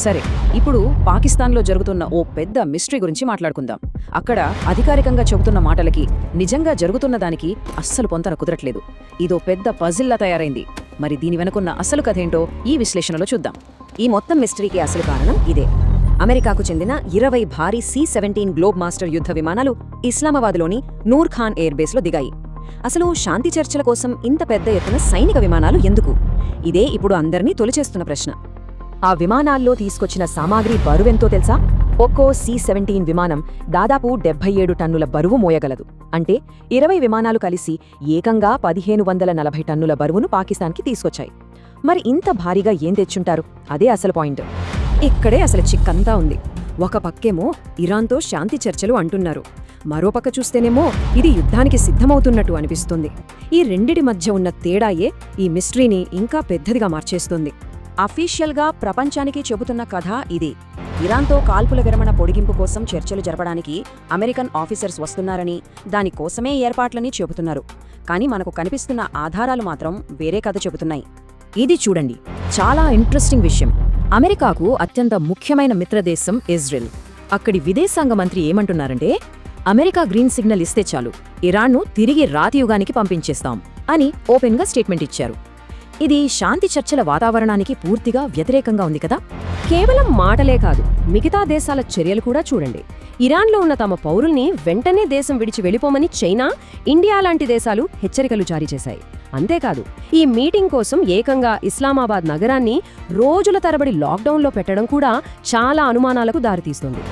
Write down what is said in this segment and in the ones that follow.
సరే, ఇప్పుడు పాకిస్తాన్లో జరుగుతున్న ఓ పెద్ద మిస్టరీ గురించి మాట్లాడుకుందాం. అక్కడ అధికారికంగా చెబుతున్న మాటలకి నిజంగా జరుగుతున్న దానికి అస్సలు పొంతన కుదరట్లేదు. ఇదో పెద్ద పజిల్లా తయారైంది. మరి దీని వెనుకున్న అసలు కథేంటో ఈ విశ్లేషణలో చూద్దాం. ఈ మొత్తం మిస్టరీకి అసలు కారణం ఇదే. అమెరికాకు చెందిన 20 భారీ C-17 గ్లోబ్ మాస్టర్ యుద్ధ విమానాలు ఇస్లామాబాద్లోని నూర్ ఖాన్ ఎయిర్ బేస్లో దిగాయి. అసలు శాంతి చర్చల కోసం ఇంత పెద్ద ఎత్తున సైనిక విమానాలు ఎందుకు? ఇదే ఇప్పుడు అందరినీ తొలిచేస్తున్న ప్రశ్న. ఆ విమానాల్లో తీసుకొచ్చిన సామాగ్రి బరువెంతో తెలుసా? ఒక్కో C-17 విమానం దాదాపు 77 టన్నుల బరువు మోయగలదు. అంటే 20 విమానాలు కలిసి ఏకంగా 1540 టన్నుల బరువును పాకిస్తాన్కి తీసుకొచ్చాయి. మరి ఇంత భారీగా ఏం తెచ్చుంటారు? అదే అసలు పాయింట్. ఇక్కడే అసలు చిక్కంతా ఉంది. ఒక పక్కేమో ఇరాన్తో శాంతి చర్చలు అంటున్నారు, మరోపక్క చూస్తేనేమో ఇది యుద్ధానికి సిద్ధమవుతున్నట్టు అనిపిస్తుంది. ఈ రెండిటి మధ్య ఉన్న తేడాయే ఈ మిస్టరీని ఇంకా పెద్దదిగా మార్చేస్తుంది. అఫీషియల్గా ప్రపంచానికి చెబుతున్న కథ ఇదే. ఇరాన్తో కాల్పుల విరమణ పొడిగింపు కోసం చర్చలు జరపడానికి అమెరికన్ ఆఫీసర్స్ వస్తున్నారని, దానికోసమే ఏర్పాట్లని చెబుతున్నారు. కానీ మనకు కనిపిస్తున్న ఆధారాలు మాత్రం వేరే కథ చెబుతున్నాయి. ఇది చూడండి, చాలా ఇంట్రెస్టింగ్ విషయం. అమెరికాకు అత్యంత ముఖ్యమైన మిత్రదేశం ఇజ్రాయెల్. అక్కడి విదేశాంగ మంత్రి ఏమంటున్నారంటే, అమెరికా గ్రీన్ సిగ్నల్ ఇస్తే చాలు, ఇరాన్ను తిరిగి రాతియుగానికి పంపించేస్తాం అని ఓపెన్గా స్టేట్మెంట్ ఇచ్చారు. ఇది శాంతి చర్చల వాతావరణానికి పూర్తిగా వ్యతిరేకంగా ఉంది కదా. కేవలం మాటలే కాదు, మిగతా దేశాల చర్యలు కూడా చూడండి. ఇరాన్లో ఉన్న తమ పౌరుల్ని వెంటనే దేశం విడిచి వెళ్ళిపోమని చైనా, ఇండియా లాంటి దేశాలు హెచ్చరికలు జారీ చేశాయి. అంతేకాదు, ఈ మీటింగ్ కోసం ఏకంగా ఇస్లామాబాద్ నగరాన్ని రోజుల తరబడి లాక్డౌన్లో పెట్టడం కూడా చాలా అనుమానాలకు దారితీస్తుంది.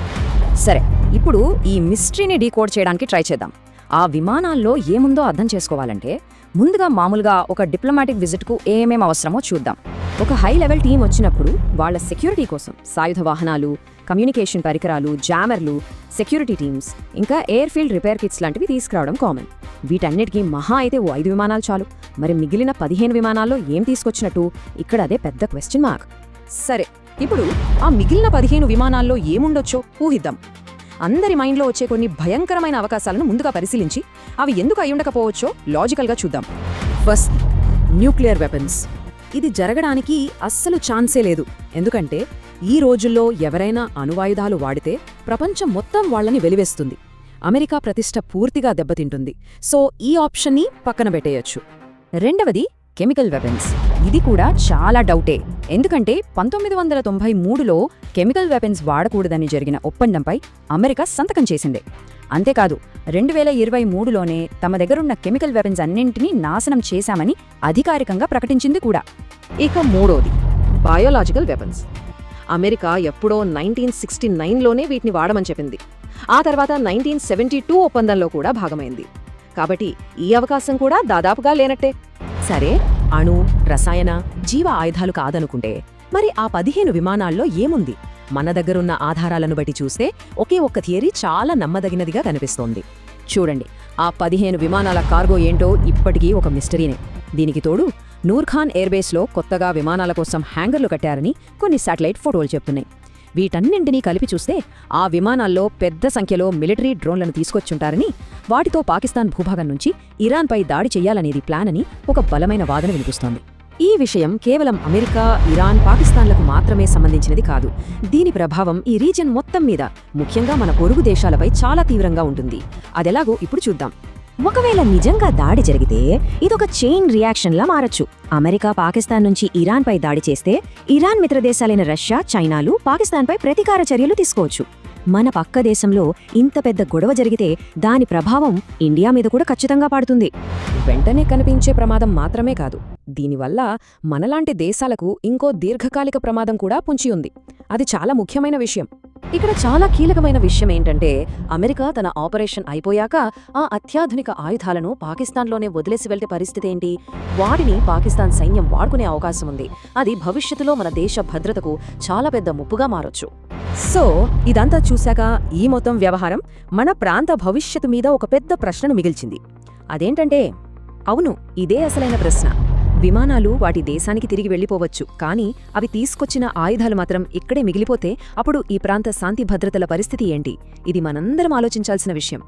సరే, ఇప్పుడు ఈ మిస్టరీని డీకోడ్ చేయడానికి ట్రై చేద్దాం. ఆ విమానాల్లో ఏముందో అర్థం చేసుకోవాలంటే ముందుగా మామూలుగా ఒక డిప్లొమాటిక్ విజిట్కు ఏమేం అవసరమో చూద్దాం. ఒక హై లెవెల్ టీం వచ్చినప్పుడు వాళ్ల సెక్యూరిటీ కోసం సాయుధ వాహనాలు, కమ్యూనికేషన్ పరికరాలు, జామర్లు, సెక్యూరిటీ టీమ్స్, ఇంకా ఎయిర్ ఫీల్డ్ రిపేర్ కిట్స్ లాంటివి తీసుకురావడం కామన్. వీటన్నిటికీ మహా అయితే ఓ 5 విమానాలు చాలు. మరి మిగిలిన 15 విమానాల్లో ఏం తీసుకొచ్చినట్టు? ఇక్కడ అదే పెద్ద క్వశ్చన్ మార్క్. సరే, ఇప్పుడు ఆ మిగిలిన 15 విమానాల్లో ఏముండొచ్చో ఊహిద్దాం. అందరి మైండ్లో వచ్చే కొన్ని భయంకరమైన అవకాశాలను ముందుగా పరిశీలించి అవి ఎందుకు అయ్యుండకపోవచ్చో లాజికల్గా చూద్దాం. First, nuclear weapons. ఇది జరగడానికి అస్సలు ఛాన్సే లేదు. ఎందుకంటే ఈ రోజుల్లో ఎవరైనా అణువాయుధాలు వాడితే ప్రపంచం మొత్తం వాళ్లని వెలివేస్తుంది. అమెరికా ప్రతిష్ట పూర్తిగా దెబ్బతింటుంది. సో ఈ ఆప్షన్ని పక్కన పెట్టేయొచ్చు. రెండవది, కెమికల్ వెపన్స్. ఇది కూడా చాలా డౌటే. ఎందుకంటే 1993లో కెమికల్ వెపన్స్ వాడకూడదని జరిగిన ఒప్పందంపై అమెరికా సంతకం చేసిందే. అంతేకాదు, 2023లోనే తమ దగ్గరున్న కెమికల్ వెపన్స్ అన్నింటినీ నాశనం చేశామని అధికారికంగా ప్రకటించింది కూడా. ఇక మూడోది, బయోలాజికల్ వెపన్స్. అమెరికా ఎప్పుడో 1969లోనే వీటిని వాడమని చెప్పింది. ఆ తర్వాత 1972 ఒప్పందంలో కూడా భాగమైంది. కాబట్టి ఈ అవకాశం కూడా దాదాపుగా లేనట్టే. సరే, అణు, రసాయన, జీవ ఆయుధాలు కాదనుకుంటే మరి ఆ 15 విమానాల్లో ఏముంది? మన దగ్గరున్న ఆధారాలను బట్టి చూస్తే ఒకే ఒక్క థియరీ చాలా నమ్మదగినదిగా కనిపిస్తోంది. చూడండి, ఆ 15 విమానాల కార్గో ఏంటో ఇప్పటికీ ఒక మిస్టరీనే. దీనికి తోడు నూర్ ఖాన్ ఎయిర్బేస్లో కొత్తగా విమానాల కోసం హ్యాంగర్లు కట్టారని కొన్ని శాటిలైట్ ఫోటోలు చెప్తున్నాయి. వీటన్నింటినీ కలిపి చూస్తే ఆ విమానాల్లో పెద్ద సంఖ్యలో మిలిటరీ డ్రోన్లను తీసుకొచ్చుంటారని, వాటితో పాకిస్తాన్ భూభాగం నుంచి ఇరాన్పై దాడి చెయ్యాలనేది ప్లాన్ అని ఒక బలమైన వాదన వినిపిస్తోంది. ఈ విషయం కేవలం అమెరికా, ఇరాన్, పాకిస్తాన్లకు మాత్రమే సంబంధించినది కాదు. దీని ప్రభావం ఈ రీజియన్ మొత్తం మీద, ముఖ్యంగా మన పొరుగు దేశాలపై చాలా తీవ్రంగా ఉంటుంది. అదెలాగో ఇప్పుడు చూద్దాం. ఒకవేళ నిజంగా దాడి జరిగితే ఇదొక చైన్ రియాక్షన్లా మారచ్చు. అమెరికా పాకిస్తాన్ నుంచి ఇరాన్పై దాడి చేస్తే ఇరాన్ మిత్రదేశాలైన రష్యా, చైనాలు పాకిస్తాన్పై ప్రతీకార చర్యలు తీసుకోవచ్చు. మన పక్క దేశంలో ఇంత పెద్ద గొడవ జరిగితే దాని ప్రభావం ఇండియా మీద కూడా ఖచ్చితంగా పడుతుంది. వెంటనే కనిపించే ప్రమాదం మాత్రమే కాదు, దీనివల్ల మనలాంటి దేశాలకు ఇంకో దీర్ఘకాలిక ప్రమాదం కూడా పొంచి ఉంది. అది చాలా ముఖ్యమైన విషయం. ఇక్కడ చాలా కీలకమైన విషయం ఏంటంటే, అమెరికా తన ఆపరేషన్ అయిపోయాక ఆ అత్యాధునిక ఆయుధాలను పాకిస్తాన్లోనే వదిలేసి వెళ్తే పరిస్థితి ఏంటి? వాటిని పాకిస్తాన్ సైన్యం వాడుకునే అవకాశం ఉంది. అది భవిష్యత్తులో మన దేశ భద్రతకు చాలా పెద్ద ముప్పుగా మారొచ్చు. సో ఇదంతా చూశాక ఈ మొత్తం వ్యవహారం మన ప్రాంత భవిష్యత్తు మీద ఒక పెద్ద ప్రశ్నను మిగిల్చింది. అదేంటంటే, అవును, ఇదే అసలైన ప్రశ్న. విమానాలు వాటి దేశానికి తిరిగి వెళ్ళిపోవచ్చు, కానీ అవి తీసుకొచ్చిన ఆయుధాలు మాత్రం ఇక్కడే మిగిలిపోతే అప్పుడు ఈ ప్రాంత శాంతి భద్రతల పరిస్థితి ఏంటి? ఇది మనందరం ఆలోచించాల్సిన విషయం.